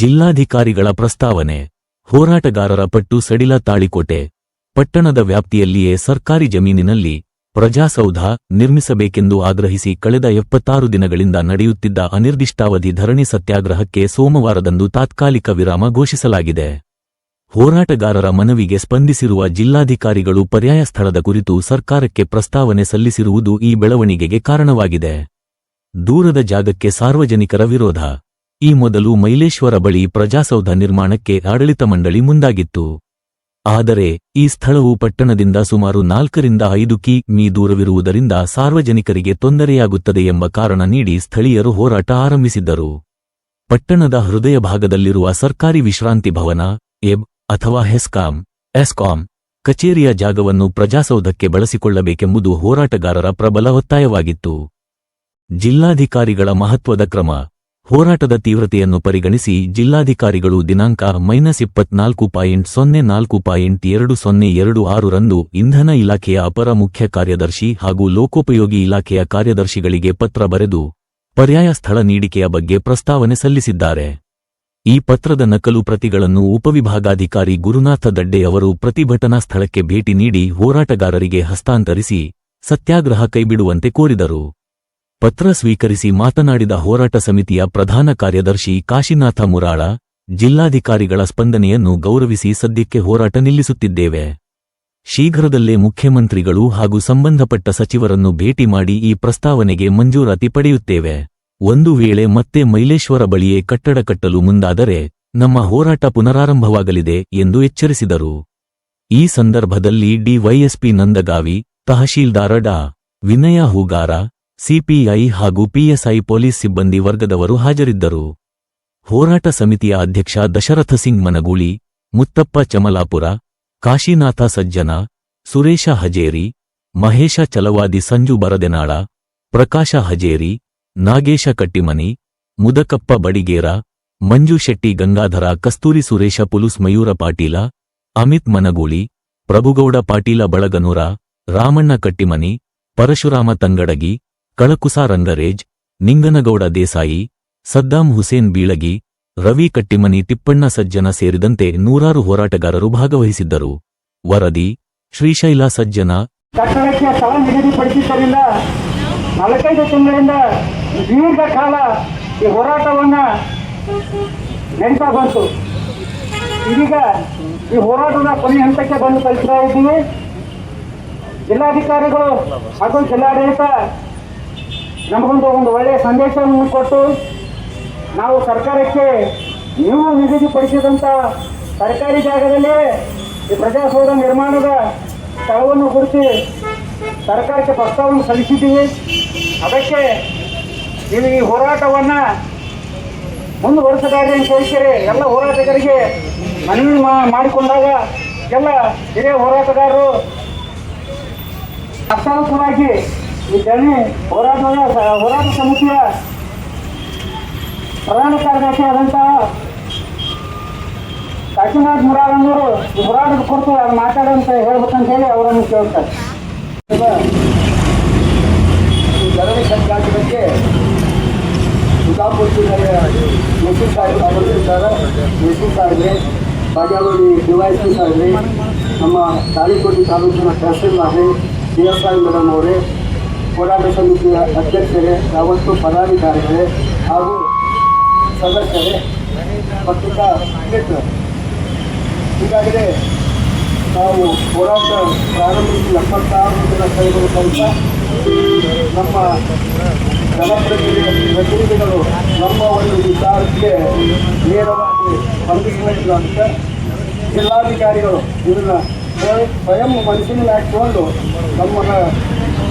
ಜಿಲ್ಲಾಧಿಕಾರಿಗಳ ಪ್ರಸ್ತಾವನೆ. ಹೋರಾಟಗಾರರ ಪಟ್ಟು ಸಡಿಲ. ತಾಳಿಕೋಟೆ ಪಟ್ಟಣದ ವ್ಯಾಪ್ತಿಯಲ್ಲಿಯೇ ಸರ್ಕಾರಿ ಜಮೀನಿನಲ್ಲಿ ಪ್ರಜಾಸೌಧ ನಿರ್ಮಿಸಬೇಕೆಂದು ಆಗ್ರಹಿಸಿ ಕಳೆದ 76 ದಿನಗಳಿಂದ ನಡೆಯುತ್ತಿದ್ದ ಅನಿರ್ದಿಷ್ಟಾವಧಿ ಧರಣಿ ಸತ್ಯಾಗ್ರಹಕ್ಕೆ ಸೋಮವಾರದಂದು ತಾತ್ಕಾಲಿಕ ವಿರಾಮ ಘೋಷಿಸಲಾಗಿದೆ. ಹೋರಾಟಗಾರರ ಮನವಿಗೆ ಸ್ಪಂದಿಸಿರುವ ಜಿಲ್ಲಾಧಿಕಾರಿಗಳು ಪರ್ಯಾಯ ಸ್ಥಳದ ಕುರಿತು ಸರ್ಕಾರಕ್ಕೆ ಪ್ರಸ್ತಾವನೆ ಸಲ್ಲಿಸಿರುವುದು ಈ ಬೆಳವಣಿಗೆಗೆ ಕಾರಣವಾಗಿದೆ. ದೂರದ ಜಾಗಕ್ಕೆ ಸಾರ್ವಜನಿಕರ ವಿರೋಧ. ಈ ಮೊದಲು ಮೈಲೇಶ್ವರ ಬಳಿ ಪ್ರಜಾಸೌಧ ನಿರ್ಮಾಣಕ್ಕೆ ಆಡಳಿತ ಮಂಡಳಿ ಮುಂದಾಗಿತ್ತು. ಆದರೆ ಈ ಸ್ಥಳವು ಪಟ್ಟಣದಿಂದ ಸುಮಾರು 4 ರಿಂದ 5 ಕಿ.ಮೀ ದೂರವಿರುವುದರಿಂದ ಸಾರ್ವಜನಿಕರಿಗೆ ತೊಂದರೆಯಾಗುತ್ತದೆ ಎಂಬ ಕಾರಣ ನೀಡಿ ಸ್ಥಳೀಯರು ಹೋರಾಟ ಆರಂಭಿಸಿದ್ದರು. ಪಟ್ಟಣದ ಹೃದಯ ಭಾಗದಲ್ಲಿರುವ ಸರ್ಕಾರಿ ವಿಶ್ರಾಂತಿ ಭವನ ಎಬ್ ಅಥವಾ ಎಸ್ಕಾಂ ಕಚೇರಿಯ ಜಾಗವನ್ನು ಪ್ರಜಾಸೌಧಕ್ಕೆ ಬಳಸಿಕೊಳ್ಳಬೇಕೆಂಬುದು ಹೋರಾಟಗಾರರ ಪ್ರಬಲ ಒತ್ತಾಯವಾಗಿತ್ತು. ಜಿಲ್ಲಾಧಿಕಾರಿಗಳ ಮಹತ್ವದ ಕ್ರಮ. ಹೋರಾಟದ ತೀವ್ರತೆಯನ್ನು ಪರಿಗಣಿಸಿ ಜಿಲ್ಲಾಧಿಕಾರಿಗಳು ದಿನಾಂಕ -24.04.2026 ರಂದು ಇಂಧನ ಇಲಾಖೆಯ ಅಪರ ಮುಖ್ಯ ಕಾರ್ಯದರ್ಶಿ ಹಾಗೂ ಲೋಕೋಪಯೋಗಿ ಇಲಾಖೆಯ ಕಾರ್ಯದರ್ಶಿಗಳಿಗೆ ಪತ್ರ ಬರೆದು ಪರ್ಯಾಯ ಸ್ಥಳ ನೀಡಿಕೆಯ ಬಗ್ಗೆ ಪ್ರಸ್ತಾವನೆ ಸಲ್ಲಿಸಿದ್ದಾರೆ. ಈ ಪತ್ರದ ನಕಲು ಪ್ರತಿಗಳನ್ನು ಉಪವಿಭಾಗಾಧಿಕಾರಿ ಗುರುನಾಥ ದಡ್ಡೆ ಅವರು ಪ್ರತಿಭಟನಾ ಸ್ಥಳಕ್ಕೆ ಭೇಟಿ ನೀಡಿ ಹೋರಾಟಗಾರರಿಗೆ ಹಸ್ತಾಂತರಿಸಿ ಸತ್ಯಾಗ್ರಹ ಕೈಬಿಡುವಂತೆ ಕೋರಿದರು. ಪತ್ರ ಸ್ವೀಕರಿಸಿ ಮಾತನಾಡಿದ ಹೋರಾಟ ಸಮಿತಿಯ ಪ್ರಧಾನ ಕಾರ್ಯದರ್ಶಿ ಕಾಶಿನಾಥ ಮುರಾಳ, ಜಿಲ್ಲಾಧಿಕಾರಿಗಳ ಸ್ಪಂದನೆಯನ್ನು ಗೌರವಿಸಿ ಸದ್ಯಕ್ಕೆ ಹೋರಾಟ ನಿಲ್ಲಿಸುತ್ತಿದ್ದೇವೆ. ಶೀಘ್ರದಲ್ಲೇ ಮುಖ್ಯಮಂತ್ರಿಗಳು ಹಾಗೂ ಸಂಬಂಧಪಟ್ಟ ಸಚಿವರನ್ನು ಭೇಟಿ ಮಾಡಿ ಈ ಪ್ರಸ್ತಾವನೆಗೆ ಮಂಜೂರಾತಿ ಪಡೆಯುತ್ತೇವೆ. ಒಂದು ವೇಳೆ ಮತ್ತೆ ಮೈಲೇಶ್ವರ ಬಳಿಯೇ ಕಟ್ಟಡ ಕಟ್ಟಲು ಮುಂದಾದರೆ ನಮ್ಮ ಹೋರಾಟ ಪುನರಾರಂಭವಾಗಲಿದೆ ಎಂದು ಎಚ್ಚರಿಸಿದರು. ಈ ಸಂದರ್ಭದಲ್ಲಿ ಡಿವೈಎಸ್ಪಿ ನಂದಗಾವಿ, ತಹಶೀಲ್ದಾರ ಡಾ. ವಿನಯ ಹೂಗಾರ, ಸಿಪಿಐ ಹಾಗೂ ಪಿಎಸ್ಐ ಪೊಲೀಸ್ ಸಿಬ್ಬಂದಿ ವರ್ಗದವರು ಹಾಜರಿದ್ದರು. ಹೋರಾಟ ಸಮಿತಿಯ ಅಧ್ಯಕ್ಷ ದಶರಥ ಸಿಂಗ್ ಮನಗೂಳಿ, ಮುತ್ತಪ್ಪ ಚಮಲಾಪುರ, ಕಾಶಿನಾಥ ಸಜ್ಜನ, ಸುರೇಶ ಹಜೇರಿ, ಮಹೇಶ ಚಲವಾದಿ, ಸಂಜು ಬರದೆನಾಳ, ಪ್ರಕಾಶ ಹಜೇರಿ, ನಾಗೇಶ ಕಟ್ಟಿಮನಿ, ಮುದಕಪ್ಪ ಬಡಿಗೇರ, ಮಂಜು ಶೆಟ್ಟಿ ಗಂಗಾಧರ, ಕಸ್ತೂರಿ ಸುರೇಶ ಪುಲುಸ್, ಮಯೂರ ಪಾಟೀಲ, ಅಮಿತ್ ಮನಗೂಳಿ, ಪ್ರಭುಗೌಡ ಪಾಟೀಲ ಬಳಗನೂರ, ರಾಮಣ್ಣ ಕಟ್ಟಿಮನಿ, ಪರಶುರಾಮ ತಂಗಡಗಿ, ಕಳಕುಸ ರಂಗರೇಜ್, ನಿಂಗನಗೌಡ ದೇಸಾಯಿ, ಸದ್ದಾಂ ಹುಸೇನ್ ಬೀಳಗಿ, ರವಿ ಕಟ್ಟಿಮನಿ, ತಿಪ್ಪಣ್ಣ ಸಜ್ಜನ ಸೇರಿದಂತೆ ನೂರಾರು ಹೋರಾಟಗಾರರು ಭಾಗವಹಿಸಿದ್ದರು. ವರದಿ ಶ್ರೀಶೈಲ ಸಜ್ಜನ. ಕಟ್ಟಡಕ್ಕೆ ಸ್ಥಳ ನಿಗದಿಪಡಿಸಿದ್ದರಿಂದ 4-5 ತಿಂಗಳಿಂದ ದೀರ್ಘಕಾಲ ಈ ಹೋರಾಟವನ್ನ ನಡೆಸ್ತಾ ಬಂತು. ಇದೀಗ ಈ ಹೋರಾಟದ ಕೊನೆ ಹಂತಕ್ಕೆ ಬಂದು ತಲುಪ್ತಾ ಇದ್ದೀವಿ. ಜಿಲ್ಲಾಧಿಕಾರಿಗಳು ಹಾಗೂ ಜಿಲ್ಲಾಡಳಿತ ನಮಗೊಂದು ಒಳ್ಳೆಯ ಸಂದೇಶವನ್ನು ಕೊಟ್ಟು ನಾವು ಸರ್ಕಾರಕ್ಕೆ ನೀವು ನಿಗದಿಪಡಿಸಿದಂಥ ಸರ್ಕಾರಿ ಜಾಗದಲ್ಲೇ ಈ ಪ್ರಜಾಸೌಧ ನಿರ್ಮಾಣದ ಸ್ಥಳವನ್ನು ಗುರುತಿ ಸರ್ಕಾರಕ್ಕೆ ಪ್ರಸ್ತಾವನೆ ಸಲ್ಲಿಸಿದ್ದೀವಿ. ಅದಕ್ಕೆ ನೀವು ಈ ಹೋರಾಟವನ್ನು ಮುಂದುವರಿಸಬೇಡಿ ಅಂತ ಹೇಳ್ತೀರಿ. ಎಲ್ಲ ಹೋರಾಟಗಾರರಿಗೆ ಮನವಿ ಮಾಡಿಕೊಂಡಾಗ ಎಲ್ಲ ಹಿರಿಯ ಹೋರಾಟಗಾರರು ಹಸ್ತಾಂತರವಾಗಿ ಈ ಧರಣಿ ಹೋರಾಟ ಸಮಿತಿಯ ಪ್ರಧಾನ ಕಾರ್ಯದರ್ಶಿ ಆದಂತಹ ಕಾಶಿನಾಥ ಮುರಾಳನ್ನವರು ಈ ಹೋರಾಟದ ಕುರಿತು ಅದು ಮಾತಾಡಂತ ಹೇಳ್ಬೇಕಂತ ಹೇಳಿ ಅವರನ್ನು ಕೇಳ್ತಾರೆ. ಈ ಧರಣಿ ಸಂಘಟನೆಗೆ ಸುಧಾಪುರ ಜಿಲ್ಲೆಯ ಎಸಿ ಸಾಹೇಬ್ ಆಗಮಿಸಿದ್ದಾರೆ. ಎಸಿ ಸಾಹೇಬ್ರೆ, ಬಾಗೇವಾಡಿ ಡಿವೈಎಸ್ಪಿ ಸಾಹೇಬ್ರೆ, ನಮ್ಮ ತಾಳಿಕೋಟೆ ತಾಲೂಕಿನ ತಹಸೀಲ್ದಾರ್ರೆ, DSI ಮೇಡಮ್ ಅವರೇ, ಹೋರಾಟ ಸಮಿತಿಯ ಅಧ್ಯಕ್ಷರೇ, ಯಾವತ್ತು ಪದಾಧಿಕಾರಿಗಳೇ ಹಾಗೂ ಸದಸ್ಯರೇ, ಪತ್ರಿಕಾ ಮಿತ್ರರು, ಈಗಾಗಲೇ ನಾವು ಹೋರಾಟ ಪ್ರಾರಂಭಿಸಿ 76 ದಿನ ಕಳೆದರೂ ಸಹಿತ ನಮ್ಮ ಜನಪ್ರತಿನಿಧಿಗಳು ನಮ್ಮ ಒಂದು ವಿಚಾರಕ್ಕೆ ನೇರವಾಗಿ ಸ್ಪಂದಿಸಬೇಕು ಅಂತ ಜಿಲ್ಲಾಧಿಕಾರಿಗಳು ಇದನ್ನು ಸ್ವಯಂ ಮನಸ್ಸಿನಲ್ಲಿ ಹಾಕಿಕೊಂಡು ನಮ್ಮ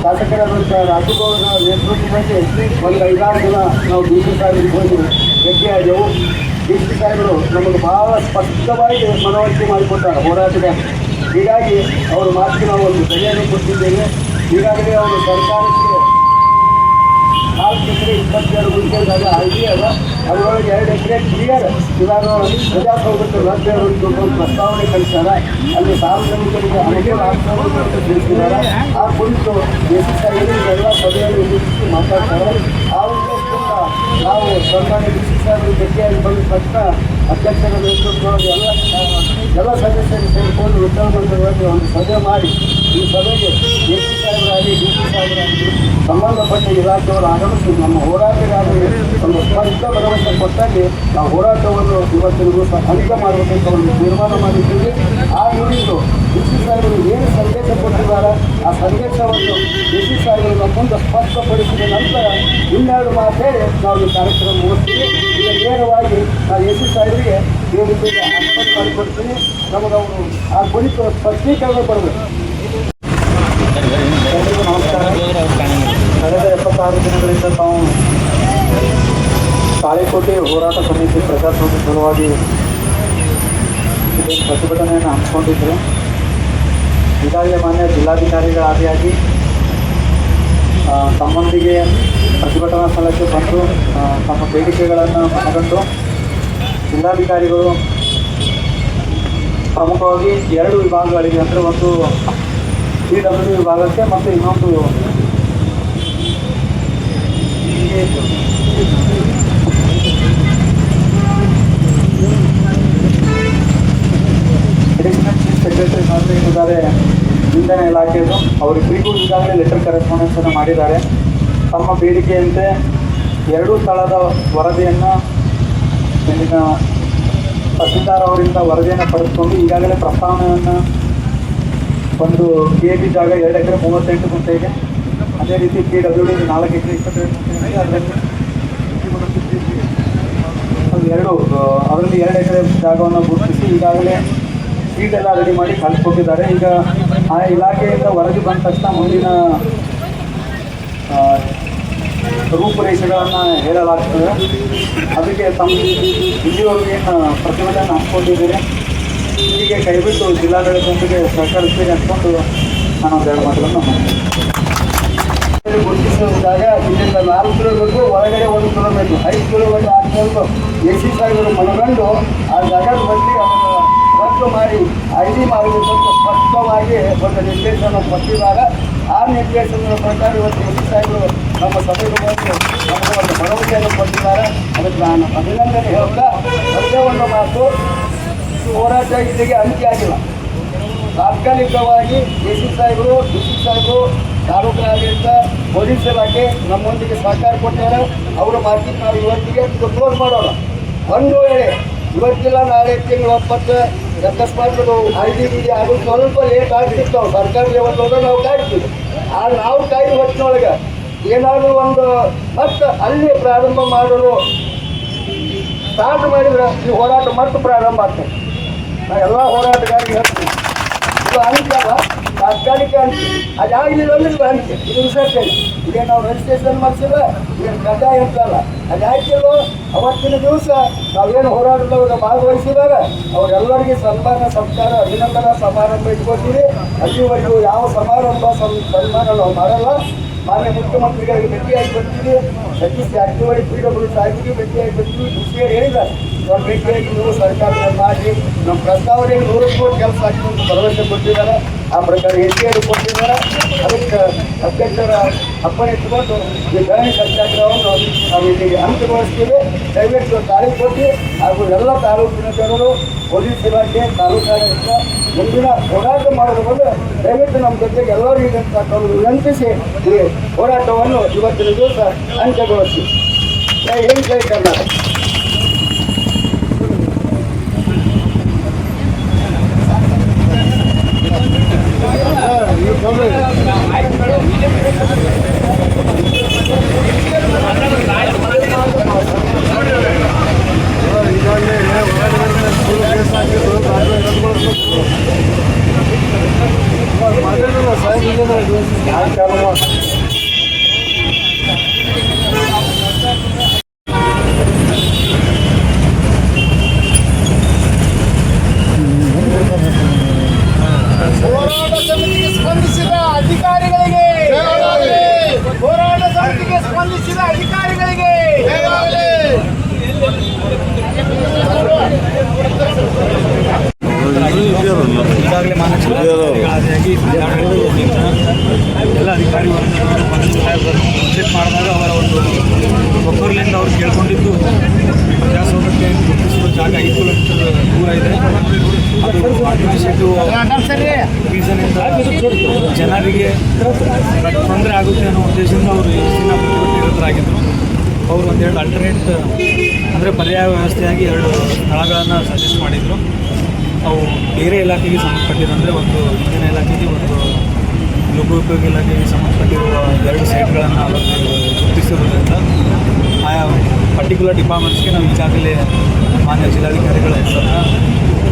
ಶಾಸಕರಾದಂಥ ರಾಜಗೌಡರ ನೇತೃತ್ವದಲ್ಲಿ ಒಂದು 5-6 ದಿನ ನಾವು DC ಸಾಹೇಬರಿಗೆ ಹೋಗಿ ಭೇಟಿಯಾದೆವು. DC ಸಾಹೇಬರು ನಮಗೆ ಬಹಳ ಸ್ಪಷ್ಟವಾಗಿ ಮನವರಿಕೆ ಮಾಡಿಕೊಟ್ಟಾರೆ ಹೋರಾಟದ. ಹೀಗಾಗಿ ಅವರ ಮಾತಿಗೆ ನಾವು ಒಂದು ಬೆಲೆಯನ್ನು ಕೊಟ್ಟಿದ್ದೇವೆ. ಈಗಾಗಲೇ ಅವರು ಸರ್ಕಾರಕ್ಕೆ 4 ಎಕರೆ 22 ಗುಂಟೆ ಜಾಗ ಆಯ್ಕೆ ಅದ, ಅದರೊಳಗೆ 2 ಎಕರೆ ಕ್ಲಿಯರ್ ಇವಾಗ ಪ್ರಜಾಸೌಧಕ್ಕೆ ರದ್ದು ಒಂದು ಪ್ರಸ್ತಾವನೆ ಕಳಿಸ್ತಾರೆ. ಅಲ್ಲಿ ಸಾರ್ವಜನಿಕರಿಗೆ ಅನುಕೂಲ ಆಗ್ತದೆ ಅಂತ ತಿಳಿಸಿದ್ದಾರೆ. ಆ ಕುರಿತು DC ಸಾಹೇಬರು ಎಲ್ಲ ಸಭೆಯಲ್ಲಿ ಉದ್ದೇಶಿಸಿ ಮಾತಾಡ್ತಾರೆ. ಆ ಉದ್ದೇಶದಿಂದ ನಾವು ಸನ್ಮಾನ್ಯ DC ಸಾಹೇಬರು ಭೇಟಿಯಾಗಿ ಬಂದ ತಕ್ಷಣ ಅಧ್ಯಕ್ಷರ ನೇತೃತ್ವದಲ್ಲಿ ಎಲ್ಲ ಸದಸ್ಯರು ಸೇರಿಕೊಂಡು ವಿಠಲ ಮಂದಿರದಲ್ಲಿ ಒಂದು ಸಭೆ ಮಾಡಿ ಈ ಸಭೆಗೆ ಎಸ್ ಪಿ ಸಾಹೇಬರಾಗಲಿ ಡಿ ಸಿ ಸಾಹೇಬರಾಗಲಿ ಸಂಬಂಧಪಟ್ಟ ಇಲಾಖೆಯವರು ಆಗಮಿಸಿ ನಮ್ಮ ಹೋರಾಟಗಾರರಿಗೆ ಒಂದು ಸ್ಪಷ್ಟ ಭರವಸೆ ಕೊಟ್ಟಾಗಿ ನಾವು ಹೋರಾಟವನ್ನು ಇವತ್ತಿನ ದಿವಸ ಅಂತ್ಯ ಮಾಡಬೇಕಂತ ಒಂದು ತೀರ್ಮಾನ ಮಾಡಿದ್ದೀವಿ. ಆ ನುಡಿದು ಡಿ ಸಿ ಸಾಹೇಬರು ಏನು ಸಂದೇಶ ಕೊಟ್ಟಿದ್ದಾರೆ ಆ ಸಂದೇಶವನ್ನು ಡಿ ಸಿ ಸಾಹೇಬರು ನಮ್ಮ ಮುಂದೆ ಸ್ಪಷ್ಟಪಡಿಸಿದ ನಂತರ ಇನ್ನೆರಡು ಮಾತು ಹೇಳಿ ನಾವು ಈ ಕಾರ್ಯಕ್ರಮ ಮುಗಿಸ್ತೀವಿ. ಈಗ ನೇರವಾಗಿ ನಾನು ಎಸ್ ಸಿ ಸಾಹೇಬರಿಗೆ ವೇದಿಕೆಗೆ ಅರ್ಪಣೆ ಮಾಡಿಕೊಡ್ತೀನಿ. ನಮಗವರು ಆ ಕುರಿತು ಸ್ಪಷ್ಟೀಕರಣ ಕೊಡಬೇಕು. ಎಲ್ಲರಿಗೂ ನಮಸ್ಕಾರ. ಕಳೆದ 76 ದಿನಗಳಿಂದ ತಾವು ತಾಳಿಕೋಟೆ ಹೋರಾಟ ಸಮಿತಿ ಪ್ರಜಾಸ್ವಾಮ್ಯ ಸಲುವಾಗಿ ಇದೊಂದು ಪ್ರತಿಭಟನೆಯನ್ನು ಹಮ್ಮಿಕೊಂಡಿದ್ದರು. ಈಗಾಗಲೇ ಮಾನ್ಯ ಜಿಲ್ಲಾಧಿಕಾರಿಗಳ ಆದಿಯಾಗಿ ತಮ್ಮೊಂದಿಗೆ ಪ್ರತಿಭಟನಾ ಸ್ಥಳಕ್ಕೆ ಬಂದು ತಮ್ಮ ಬೇಡಿಕೆಗಳನ್ನು ಮನಗಂಡು ಜಿಲ್ಲಾಧಿಕಾರಿಗಳು ಪ್ರಮುಖವಾಗಿ 2 ವಿಭಾಗಗಳಿಗೆ ಅಂದರೆ ಒಂದು PW ವಿಭಾಗಕ್ಕೆ ಮತ್ತು ಇನ್ನೊಂದು ಅಡಿಷನಲ್ ಚೀಫ್ ಸೆಕ್ರೆಟರಿ ಮಾತ್ರ ಏನಿದ್ದಾರೆ ಇಂಧನ ಇಲಾಖೆಯದು, ಅವರಿಬ್ಬರಿಗೂ ಈಗಾಗಲೇ ಲೆಟರ್ ಕರೆಸ್ಪಾಂಡೆನ್ಸನ್ನು ಮಾಡಿದ್ದಾರೆ. ತಮ್ಮ ಬೇಡಿಕೆಯಂತೆ 2 ಸ್ಥಳದ ವರದಿಯನ್ನು ಇಲ್ಲಿನ ತಹಸೀಲ್ದಾರ್ ಅವರಿಂದ ವರದಿಯನ್ನು ಪಡೆದುಕೊಂಡು ಈಗಾಗಲೇ ಪ್ರಸ್ತಾವನೆಯನ್ನು ಒಂದು KB ಜಾಗ 2 ಎಕರೆ 38 ಗುಂಟೆ ಇದೆ. ಅದೇ ರೀತಿ PWD 4 ಎಕರೆ 22 ಗುಂಟೆ ಇದೆ. ಅದರಲ್ಲಿ ಅದರಲ್ಲಿ 2 ಎಕರೆ ಜಾಗವನ್ನು ಗುರುತಿಸಿ ಈಗಾಗಲೇ ಸೀಟ್ ಎಲ್ಲ ರೆಡಿ ಮಾಡಿ ಕಳಿಸ್ಕೊಟ್ಟಿದ್ದಾರೆ. ಈಗ ಆ ಇಲಾಖೆಯಿಂದ ವರದಿ ಬಂದ ತಕ್ಷಣ ಮುಂದಿನ ರೂಪುರೇಷೆಗಳನ್ನು ಹೇಳಲಾಗ್ತದೆ. ಅದಕ್ಕೆ ತಮ್ಮ ಇಲ್ಲಿವರೆಗೆ ಏನು ಪ್ರತಿಭಟನೆ ಹಾಕ್ಕೊಂಡಿದ್ದೀರಿ ಹೀಗೆ ಕೈಬಿಟ್ಟು ಜಿಲ್ಲಾಡಳಿತದೊಂದಿಗೆ ಸಹಕರಿಸ್ತೀರಿ ಅಂದ್ಕೊಂಡು ನಾನು ಒಂದೆರಡು ಮಾತುಗಳನ್ನು ಗುರುತಿಸಿದಾಗ ಇಲ್ಲಿಂದ 4 ಕಿಲೋಮೀಟ್ರು ಒಳಗಡೆ 1 ಕಿಲೋಮೀಟ್ರು 5 ಕಿಲೋಮೀಟ್ರ್ ಆದ್ಮೇಲೆ ಎಸ್ ಸಿ ಸಾಹೇಬರು ಮನಗಂಡು ಆ ಜಾಗದ ಬಗ್ಗೆ ಅದನ್ನು ರದ್ದು ಮಾಡಿ ID ಮಾಡಬೇಕಂತ ಸ್ಪಷ್ಟವಾಗಿ ಒಂದು ನಿರ್ದೇಶನ ಕೊಟ್ಟಿದ್ದಾರೆ. ಆ ನಿರ್ದೇಶನದ ಪ್ರಕಾರ ಇವತ್ತು ಎಸ್ ಸಿ ಸಾಹೇಬರು ನಮ್ಮ ಸಭೆಗೆ ಬಂದು ನಮಗೆ ಒಂದು ಭರವಸೆಯನ್ನು ಕೊಟ್ಟಿದ್ದಾರೆ. ಅದಕ್ಕೆ ನಾನು ಅಭಿನಂದನೆ ಹೇಳ್ತಾ ಒಂದೇ ಒಂದು ಮಾತು, ಹೋರಾಟ ಇಲ್ಲಿಗೆ ಅಂತ್ಯ ಆಗಿಲ್ಲ. ತಾತ್ಕಾಲಿಕವಾಗಿ ಎಸ್ ಸಿ ಸಾಹೇಬರು ಡಿ ಸಿ ಸಾಹೇಬರು ತಾಲೂಕು ಆಡಳಿತ ಪೊಲೀಸ್ ಇಲಾಖೆ ನಮ್ಮೊಂದಿಗೆ ಸಹಕಾರ ಕೊಟ್ಟಿದ್ದಾರೆ. ಅವರ ಮಾತಿಗೆ ನಾವು ಇವತ್ತಿಗೆ ಕ್ಲೋಸ್ ಮಾಡೋಣ. ಒಂದು ವೇಳೆ ಇವತ್ತಿಲ್ಲ ನಾಳೆ ತಿಂಗಳು 20 ಅಕಸ್ಮಾತ್ ID ಆಗೋದು ಸ್ವಲ್ಪ ಲೇಟ್ ಆಗ್ತಿತ್ತು. ನಾವು ಸರ್ಕಾರ ಲೆವೆಲ್ ಹೋದ್ರೆ ನಾವು ಕಾಯ್ತೀವಿ. ನಾವು ಕಾಯ್ದು ಹೊತ್ತಿನೊಳಗೆ ಏನಾದರೂ ಒಂದು ಮತ್ತೆ ಅಲ್ಲಿ ಪ್ರಾರಂಭ ಮಾಡಲು ಸ್ಟಾರ್ಟ್ ಮಾಡಿದ್ರೆ ಈ ಹೋರಾಟ ಮತ್ತೆ ಪ್ರಾರಂಭ ಆಗ್ತದೆ. ನಾವು ಎಲ್ಲ ಹೋರಾಟಗಾರರಿಗೆ ಹೇಳ್ತೀವಿ, ಇದು ಅಂತ್ಯ ಅಲ್ಲ, ತಾತ್ಕಾಲಿಕ ಅಂತ್ಯ. ಅದಾಗಲಿಲ್ಲ ಅಂದ್ರೆ ಇದು ಅಂತ್ಯ, ಇದು ವಿಸರ್ಜನೆ. ಈಗ ನಾವು ರಿಜಿಸ್ಟ್ರೇಷನ್ ಮಾಡಿಸಿಲ್ಲ, ಏನು ಕಡ್ಡಾಯ ಅಂತಲ್ಲ. ಅದಾಯ್ತಿಲ್ಲೋ ಅವತ್ತಿನ ದಿವಸ ನಾವೇನು ಹೋರಾಟದೊಳಗೆ ಭಾಗವಹಿಸಿದಾಗ ಅವರೆಲ್ಲರಿಗೆ ಸನ್ಮಾನ ಸಂಸ್ಕಾರ ಅಭಿನಂದನಾ ಸಮಾರಂಭ ಇಟ್ಕೊಳ್ತೀವಿ. ಅಲ್ಲಿವರೆಗೂ ಯಾವ ಸಮಾರಂಭ ಸನ್ಮಾನ ನಾವು ಮಾಡಲ್ಲ. ಮಾನ್ಯ ಮುಖ್ಯಮಂತ್ರಿಗಳಿಗೆ ಭೇಟಿಯಾಗಿ ಬರ್ತೀವಿ, ಸತೀಶ್ ಜಾರಕಿಹೊಳಿ PW ಸಾಹೇಬರಿಗೆ ಭೇಟಿಯಾಗಿ ಬರ್ತೀವಿ. ಖುಷಿಯಾಗಿ ಹೇಳಿದ್ದಾರೆ, ಇವಾಗ ಭೇಟಿಯಾಗಿ ನೀವು ಸರ್ಕಾರ ಮಾಡಿ ನಮ್ಮ ಪ್ರಸ್ತಾವನೆಗೆ 100 ಕೋಟಿ ಕೆಲಸ ಆಗ್ತದೆ ಅಂತ ಭರವಸೆ ಕೊಟ್ಟಿದ್ದಾರೆ. ಆ ಪ್ರಕಾರ ಹೆಜ್ಜೆಯನ್ನು ಕೊಟ್ಟಿದ್ದಾರೆ. ಅದಕ್ಕೆ ಅಧ್ಯಕ್ಷರ ಅಪ್ಪಣೆ ಇಟ್ಟುಕೊಂಡು ಈ ಧರಣಿ ಸತ್ಯಾಗ್ರಹವನ್ನು ನಾವು ಇಲ್ಲಿಗೆ ಅಂತ್ಯಗೊಳಿಸ್ತೀವಿ. ದಯವಿಟ್ಟು ತಾಳಿಕೋಟೆ ಹಾಗೂ ಎಲ್ಲ ತಾಲೂಕಿನ ಜನರು, ಪೊಲೀಸ್ ಇಲಾಖೆ, ತಾಲೂಕಾಡಳಿತ ಮುಂದಿನ ಹೋರಾಟ ಮಾಡೋದು ಬಂದು ದಯವಿಟ್ಟು ನಮ್ಮ ಜೊತೆಗೆ ಎಲ್ಲರೂ ಇದೆ ಅಂತ ವಿನಂತಿಸಿ ಈ ಹೋರಾಟವನ್ನು ಇವತ್ತಿನ ದಿವಸ ಅಂತ್ಯಗೊಳಿಸಿ. ಜೈ ಹಿಂದ್, ಜೈ ಕರ್ನಾಟಕ. ಹೋರಾಟ ಸಮಿತಿಗೆ ಸ್ಪಂದಿಸಿದ ಅಧಿಕಾರಿಗಳಿಗೆ, ಹೋರಾಟ ಸಮಿತಿಗೆ ಸ್ಪಂದಿಸಿದ ಅಧಿಕಾರಿಗಳಿಗೆ ಈಗಾಗಲೇ ಮಾನ್ಯ ಜಿಲ್ಲಾಧಿಕಾರಿಗಳಾಗಿ ಎಲ್ಲ ಅಧಿಕಾರಿ ವಿಸಿಟ್ ಮಾಡಿದಾಗ ಅವರ ಒಂದು ಒಬ್ಬರಲಿಂದ ಅವರು ಕೇಳ್ಕೊಂಡಿದ್ದು ಪ್ರಜಾಸ್ವಾಮ್ಯಕ್ಕೆ ಗುರುತಿಸುವ ಜಾಗ 5 ಕಿಲೋಮೀಟರ್ ದೂರ ಇದೆ. ಅದು ಅಡ್ಮಿನಿಸ್ಟ್ರೇಟಿವ್ ರೀಸನಿಂದ ಜನರಿಗೆ ತೊಂದರೆ ಆಗುತ್ತೆ ಅನ್ನೋ ಉದ್ದೇಶದಿಂದ ಅವರು ಹೆಚ್ಚಿನ ಪ್ರತಿಭಟನೆರತರಾಗಿದ್ದರು. ಅವರು ಒಂದೆರಡು ಆಲ್ಟರ್ನೇಟ್ ಅಂದರೆ ಪರ್ಯಾಯ ವ್ಯವಸ್ಥೆಯಾಗಿ 2 ಸ್ಥಳಗಳನ್ನು ಸಜೆಸ್ಟ್ ಮಾಡಿದರು. ಅವು ಬೇರೆ ಇಲಾಖೆಗೆ ಸಂಬಂಧಪಟ್ಟಿರಂದರೆ ಒಂದು ಇಂಧನ ಇಲಾಖೆಗೆ, ಒಂದು ಲೋಕೋಪಯೋಗಿ ಇಲಾಖೆಗೆ ಸಂಬಂಧಪಟ್ಟಿರುವ 2 ಸೈಟ್ಗಳನ್ನು ಗುರುತಿಸಿರೋದ್ರಿಂದ ಆಯಾ ಪರ್ಟಿಕ್ಯುಲರ್ ಡಿಪಾರ್ಟ್ಮೆಂಟ್ಸ್ಗೆ ನಾವು ಈಗಾಗಲೇ ಮಾನ್ಯ ಜಿಲ್ಲಾಧಿಕಾರಿಗಳ ಹೆಸರನ್ನ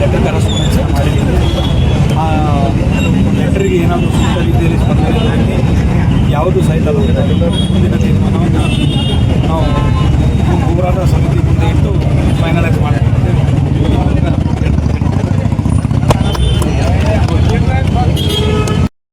ಲೆಟರ್ ಕರೆಸ್ಪಾಂಡೆನ್ಸ್ ಮಾಡಿದ್ದೀವಿ. ಆ ಲೆಟರಿಗೆ ಏನಾದರೂ ಸೂಕ್ತ ರೀತಿಯಲ್ಲಿ ಸ್ಪಂದನೆ ಯಾವುದು ಸಹಿತ ಮುಂದಿನ ತೀರ್ಮಾನವನ್ನು ನಾವು